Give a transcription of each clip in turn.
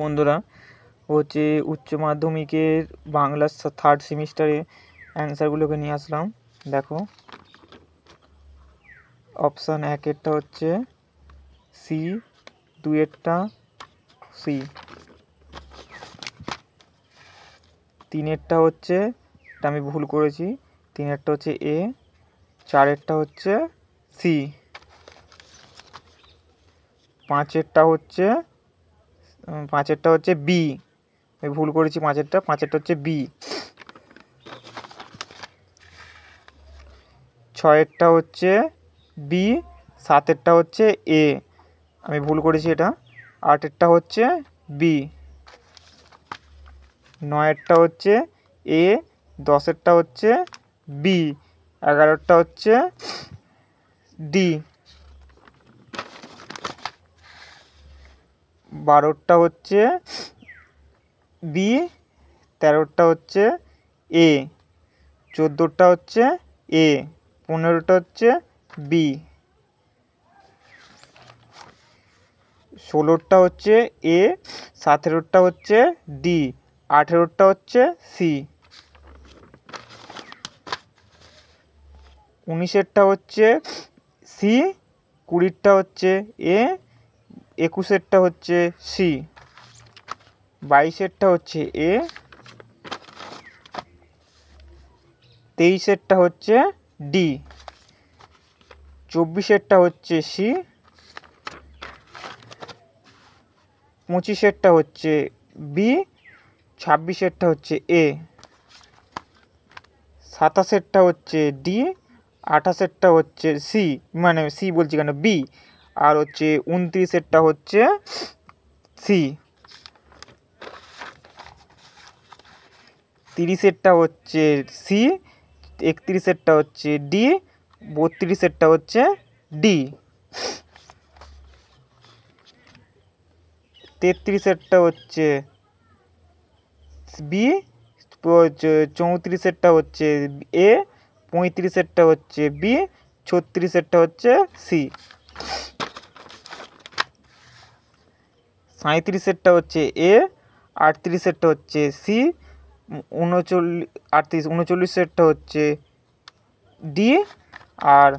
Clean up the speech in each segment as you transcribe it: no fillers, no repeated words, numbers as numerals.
বন্ধুরা হচ্ছে উচ্চ মাধ্যমিকের বাংলা থার্ড সেমিস্টারে অ্যান্সারগুলোকে নিয়ে আসলাম। দেখো, অপশান একেরটা হচ্ছে সি, দুইয়েরটা সি, তিনেরটা হচ্ছে, এটা আমি ভুল করেছি, তিনেরটা হচ্ছে এ, চারেরটা হচ্ছে সি, পাঁচেরটা হচ্ছে বি, আমি ভুল করেছি, পাঁচেরটা হচ্ছে বি, ছয়েরটা হচ্ছে বি, সাতেরটা হচ্ছে এ, আমি ভুল করেছি এটা, আটেরটা হচ্ছে বি, নয়েরটা হচ্ছে এ, দশেরটা হচ্ছে বি, এগারোরটা হচ্ছে ডি, বারোরটা হচ্ছে বি, তেরোরটা হচ্ছে এ, চোদ্দোরটা হচ্ছে এ, পনেরোটা হচ্ছে বি, ষোলোরটা হচ্ছে এ, সতেরোরটা হচ্ছে ডি, আঠেরোরটা হচ্ছে সি, উনিশেরটা হচ্ছে সি, কুড়িরটা হচ্ছে এ, একুশেরটা হচ্ছে সি, বাইশেরটা হচ্ছে এ, তেইশেরটা হচ্ছে ডি, চব্বিশেরটা হচ্ছে সি, পঁচিশেরটা হচ্ছে বি, ছাব্বিশেরটা হচ্ছে এ, সাতাশেরটা হচ্ছে ডি, আঠাশেরটা হচ্ছে সি, মানে সি বলছি কেন, বি, আর হচ্ছে 29এরটা হচ্ছে সি, 30এরটা হচ্ছে সি, 31এরটা হচ্ছে ডি, 32এরটা হচ্ছে ডি, 33এরটা হচ্ছে বি, 34এরটা হচ্ছে এ, 35এরটা হচ্ছে বি, 36এরটা হচ্ছে সি, 37এরটা হচ্ছে এ, 38এরটা হচ্ছে সি, 39এরটা হচ্ছে ডি, আর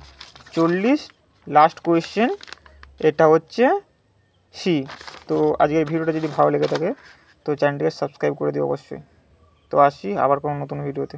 40 লাস্ট কোয়েশ্চেন এটা হচ্ছে সি। তো আজকের ভিডিওটা যদি ভালো লেগে থাকে তো চ্যানেলটিকে সাবস্ক্রাইব করে দিও অবশ্যই। তো আসি আবার কোনো নতুন ভিডিওতে।